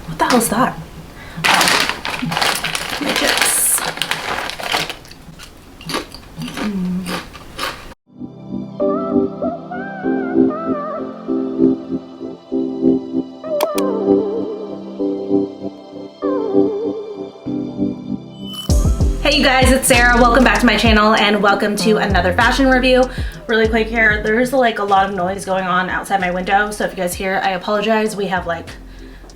What the hell is that? Midgets. Hey you guys, it's Sarah. Welcome back to my channel and welcome to another fashion review. Really quick here, there's like a lot of noise going on outside my window, so if you guys hear, I apologize. We have like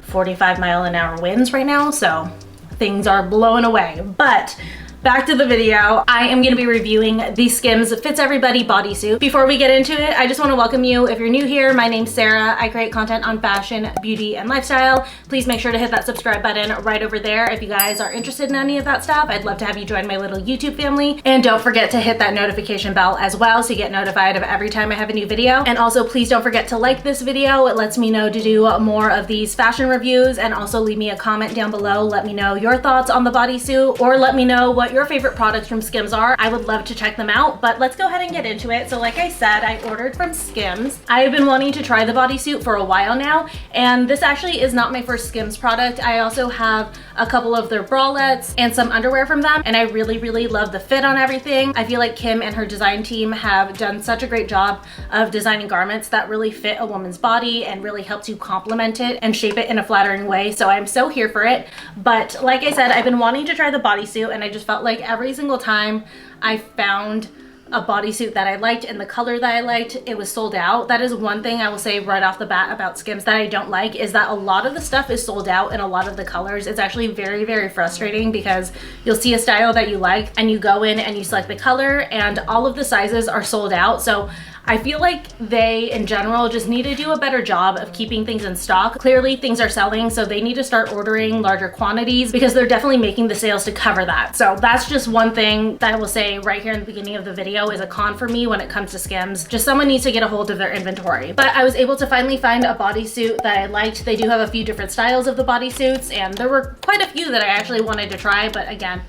45-mile-an-hour winds right now, so things are blowing away. But back to the video. I am going to be reviewing the Skims Fits Everybody bodysuit. Before we get into it, I just want to welcome you. If you're new here, my name's Sarah. I create content on fashion, beauty, and lifestyle. Please make sure to hit that subscribe button right over there if you guys are interested in any of that stuff. I'd love to have you join my little YouTube family. And don't forget to hit that notification bell as well so you get notified of every time I have a new video. And also please don't forget to like this video. It lets me know to do more of these fashion reviews, and also leave me a comment down below. Let me know your thoughts on the bodysuit, or let me know what your favorite products from Skims are. I would love to check them out, but let's go ahead and get into it. So like I said, I ordered from Skims. I have been wanting to try the bodysuit for a while now, and this actually is not my first Skims product. I also have a couple of their bralettes and some underwear from them, and I really love the fit on everything. I feel like Kim and her design team have done such a great job of designing garments that really fit a woman's body and really help to complement it and shape it in a flattering way. So I'm so here for it. But like I said, I've been wanting to try the bodysuit, and I just felt like every single time I found a bodysuit that I liked and the color that I liked, it was sold out. That is one thing I will say right off the bat about Skims that I don't like, is that a lot of the stuff is sold out in a lot of the colors. It's actually very frustrating because you'll see a style that you like and you go in and you select the color and all of the sizes are sold out. So I feel like they, in general, just need to do a better job of keeping things in stock. Clearly things are selling, so they need to start ordering larger quantities because they're definitely making the sales to cover that. So that's just one thing that I will say right here in the beginning of the video is a con for me when it comes to Skims. Just someone needs to get a hold of their inventory. But I was able to finally find a bodysuit that I liked. They do have a few different styles of the bodysuits, and there were quite a few that I actually wanted to try, but again,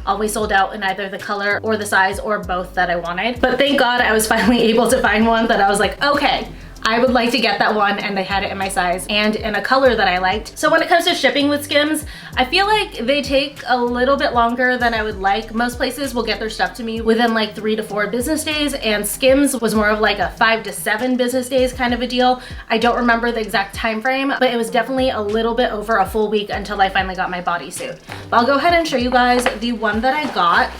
always sold out in either the color or the size or both that I wanted. But thank God I was finally able to find one that I was like, okay, I would like to get that one, and they had it in my size and in a color that I liked. So when it comes to shipping with Skims, I feel like they take a little bit longer than I would like. Most places will get their stuff to me within like 3 to 4 business days, and Skims was more of like a 5 to 7 business days kind of a deal. I don't remember the exact time frame, but it was definitely a little bit over a full week until I finally got my bodysuit. But I'll go ahead and show you guys the one that I got.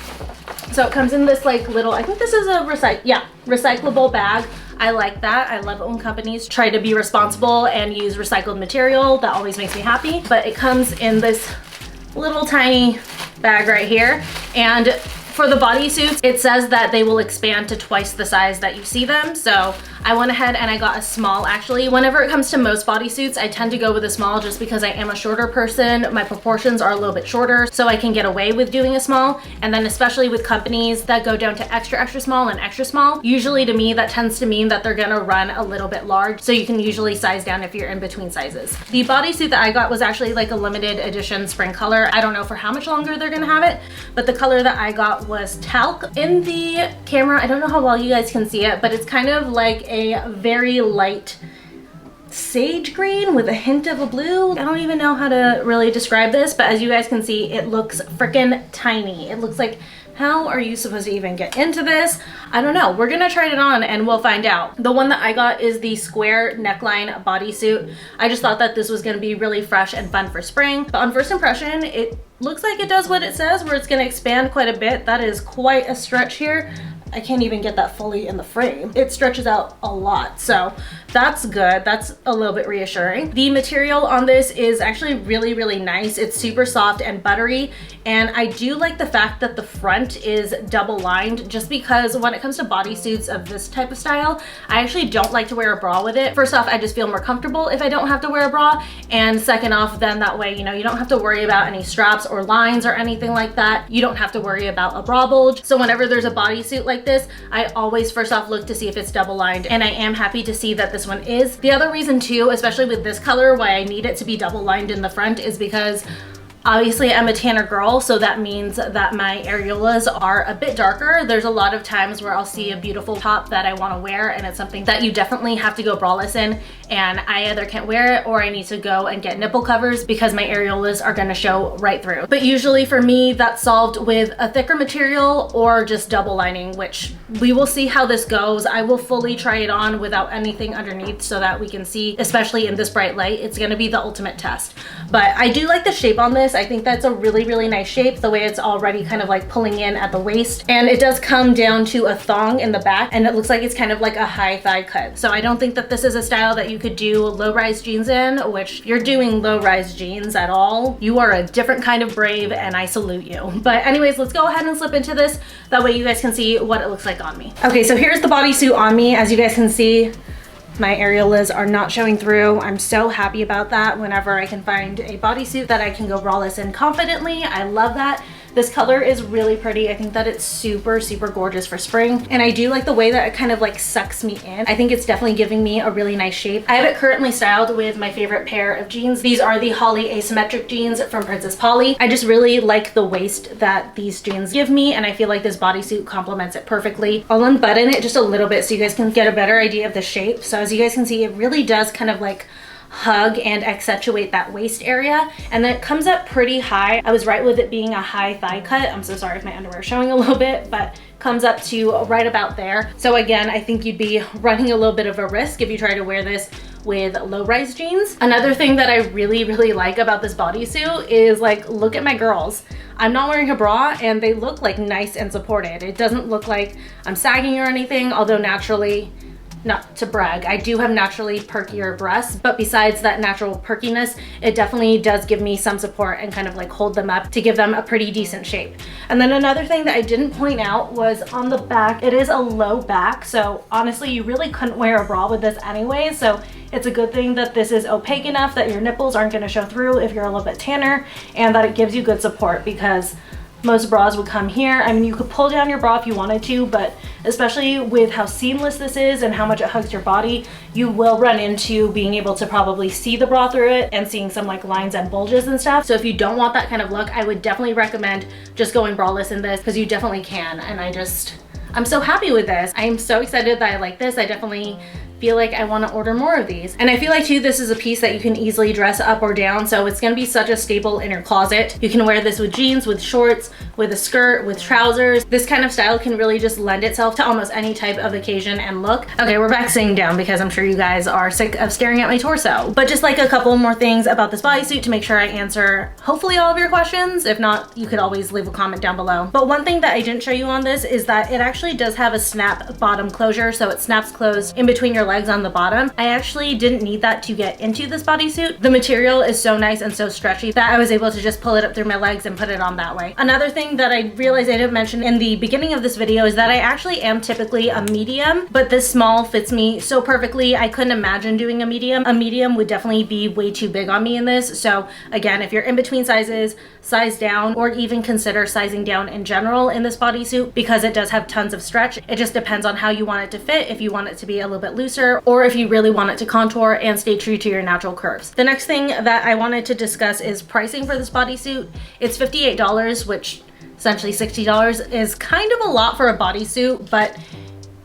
So it comes in this like little, I think this is a recyclable bag. I like that. I love it when companies try to be responsible and use recycled material. That always makes me happy. But it comes in this little tiny bag right here. And for the bodysuits, it says that they will expand to twice the size that you see them. So I went ahead and I got a small actually. Whenever it comes to most bodysuits, I tend to go with a small just because I am a shorter person. My proportions are a little bit shorter, so I can get away with doing a small. And then especially with companies that go down to extra small and extra small, usually to me that tends to mean that they're gonna run a little bit large. So you can usually size down if you're in between sizes. The bodysuit that I got was actually like a limited edition spring color. I don't know for how much longer they're gonna have it, but the color that I got was talc. In the camera, I don't know how well you guys can see it, but it's kind of like a very light sage green with a hint of a blue. I don't even know how to really describe this, but as you guys can see, it looks freaking tiny. It looks like, how are you supposed to even get into this? I don't know. We're gonna try it on and we'll find out. The one that I got is the square neckline bodysuit. I just thought that this was gonna be really fresh and fun for spring. But on first impression, it looks like it does what it says, where it's gonna expand quite a bit. That is quite a stretch here. I can't even get that fully in the frame. It stretches out a lot, so that's good. That's a little bit reassuring. The material on this is actually really nice. It's super soft and buttery, and I do like the fact that the front is double lined, just because when it comes to bodysuits of this type of style, I actually don't like to wear a bra with it. First off, I just feel more comfortable if I don't have to wear a bra, and second off, then that way, you know, you don't have to worry about any straps or lines or anything like that. You don't have to worry about a bra bulge. So whenever there's a bodysuit like this, I always first off look to see if it's double lined, and I am happy to see that this one is. The other reason too, especially with this color, why I need it to be double lined in the front is because Obviously, I'm a tanner girl, so that means that my areolas are a bit darker. There's a lot of times where I'll see a beautiful top that I want to wear, and it's something that you definitely have to go braless in, and I either can't wear it or I need to go and get nipple covers because my areolas are going to show right through. But usually for me, that's solved with a thicker material or just double lining, which we will see how this goes. I will fully try it on without anything underneath so that we can see, especially in this bright light. It's going to be the ultimate test. But I do like the shape on this. I think that's a really, really nice shape, the way it's already kind of like pulling in at the waist. And it does come down to a thong in the back, and it looks like it's kind of like a high thigh cut. So I don't think that this is a style that you could do low-rise jeans in, which if you're doing low-rise jeans at all, you are a different kind of brave, and I salute you. But anyways, let's go ahead and slip into this. That way you guys can see what it looks like on me. Okay, so here's the bodysuit on me. As you guys can see, my areolas are not showing through. I'm so happy about that whenever I can find a bodysuit that I can go braless in confidently. I love that. This color is really pretty. I think that it's super, super gorgeous for spring. And I do like the way that it kind of like sucks me in. I think it's definitely giving me a really nice shape. I have it currently styled with my favorite pair of jeans. These are the Holly asymmetric jeans from Princess Polly. I just really like the waist that these jeans give me, and I feel like this bodysuit complements it perfectly. I'll unbutton it just a little bit so you guys can get a better idea of the shape. So as you guys can see, it really does kind of like hug and accentuate that waist area, and then it comes up pretty high. I was right with it being a high thigh cut. I'm so sorry if my underwear is showing a little bit, but comes up to right about there. So again, I think you'd be running a little bit of a risk if you try to wear this with low-rise jeans. Another thing that I really, really like about this bodysuit is, like, look at my girls. I'm not wearing a bra and they look like nice and supported. It doesn't look like I'm sagging or anything, although naturally, not to brag, I do have naturally perkier breasts, but besides that natural perkiness, it definitely does give me some support and kind of like hold them up to give them a pretty decent shape. And then another thing that I didn't point out was on the back, it is a low back. So honestly, you really couldn't wear a bra with this anyway. So it's a good thing that this is opaque enough that your nipples aren't gonna show through if you're a little bit tanner, and that it gives you good support, because most bras would come here. I mean, you could pull down your bra if you wanted to, but especially with how seamless this is and how much it hugs your body, you will run into being able to probably see the bra through it and seeing some like lines and bulges and stuff. So if you don't want that kind of look, I would definitely recommend just going braless in this, because you definitely can. And I'm so happy with this. I am so excited that I like this. I definitely feel like I want to order more of these. And I feel like too, this is a piece that you can easily dress up or down, so it's going to be such a staple in your closet. You can wear this with jeans, with shorts, with a skirt, with trousers. This kind of style can really just lend itself to almost any type of occasion and look. Okay, we're back sitting down because I'm sure you guys are sick of staring at my torso. But just like a couple more things about this bodysuit to make sure I answer hopefully all of your questions. If not, you could always leave a comment down below. But one thing that I didn't show you on this is that it actually does have a snap bottom closure, so it snaps closed in between your legs on the bottom. I actually didn't need that to get into this bodysuit. The material is so nice and so stretchy that I was able to just pull it up through my legs and put it on that way. Another thing that I realized I didn't mention in the beginning of this video is that I actually am typically a medium, but this small fits me so perfectly. I couldn't imagine doing a medium. A medium would definitely be way too big on me in this. So again, if you're in between sizes, size down, or even consider sizing down in general in this bodysuit, because it does have tons of stretch. It just depends on how you want it to fit, if you want it to be a little bit looser, or if you really want it to contour and stay true to your natural curves. The next thing that I wanted to discuss is pricing for this bodysuit. It's $58, which essentially $60 is kind of a lot for a bodysuit, but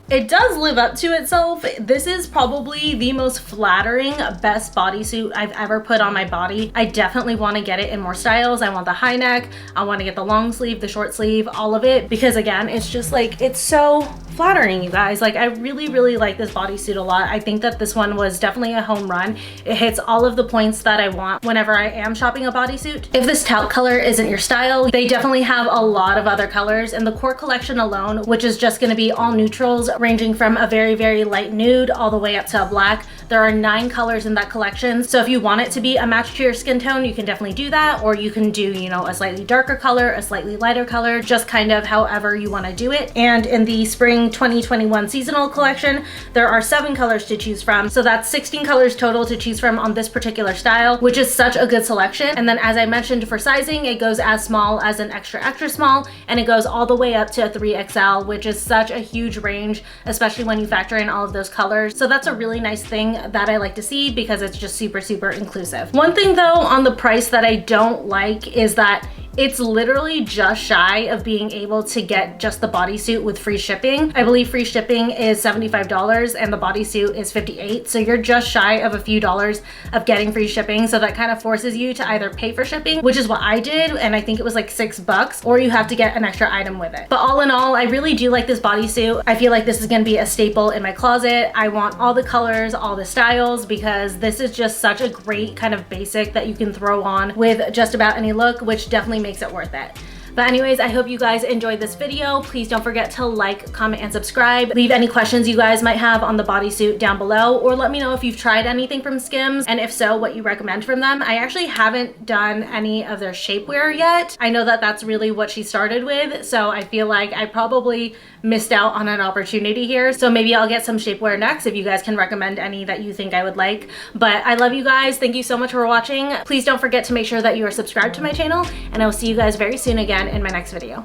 it does live up to itself. This is probably the most flattering, best bodysuit I've ever put on my body. I definitely want to get it in more styles. I want the high neck, I want to get the long sleeve, the short sleeve, all of it, because again, it's just like, it's so flattering, you guys. Like, I really, really like this bodysuit a lot. I think that this one was definitely a home run. It hits all of the points that I want whenever I am shopping a bodysuit. If this talc color isn't your style, they definitely have a lot of other colors. In the core collection alone, which is just going to be all neutrals, ranging from a very, very light nude all the way up to a black. There are 9 colors in that collection. So if you want it to be a match to your skin tone, you can definitely do that. Or you can do, you know, a slightly darker color, a slightly lighter color, just kind of however you want to do it. And in the spring spring 2021 seasonal collection. There are 7 colors to choose from, so that's 16 colors total to choose from on this particular style, which is such a good selection. And then as I mentioned, for sizing, it goes as small as an extra small, and it goes all the way up to a 3XL, which is such a huge range, especially when you factor in all of those colors. So that's a really nice thing that I like to see because it's just super inclusive. One thing though on the price that I don't like is that it's literally just shy of being able to get just the bodysuit with free shipping. I believe free shipping is $75 and the bodysuit is $58. So you're just shy of a few dollars of getting free shipping. So that kind of forces you to either pay for shipping, which is what I did, and I think it was like $6, or you have to get an extra item with it. But all in all, I really do like this bodysuit. I feel like this is gonna be a staple in my closet. I want all the colors, all the styles, because this is just such a great kind of basic that you can throw on with just about any look, which definitely makes it worth it. But anyways, I hope you guys enjoyed this video. Please don't forget to like, comment, and subscribe. Leave any questions you guys might have on the bodysuit down below, or let me know if you've tried anything from Skims, and if so, what you recommend from them. I actually haven't done any of their shapewear yet. I know that that's really what she started with, so I feel like I probably missed out on an opportunity here. So maybe I'll get some shapewear next if you guys can recommend any that you think I would like. But I love you guys. Thank you so much for watching. Please don't forget to make sure that you are subscribed to my channel, and I will see you guys very soon again in my next video.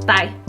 Bye.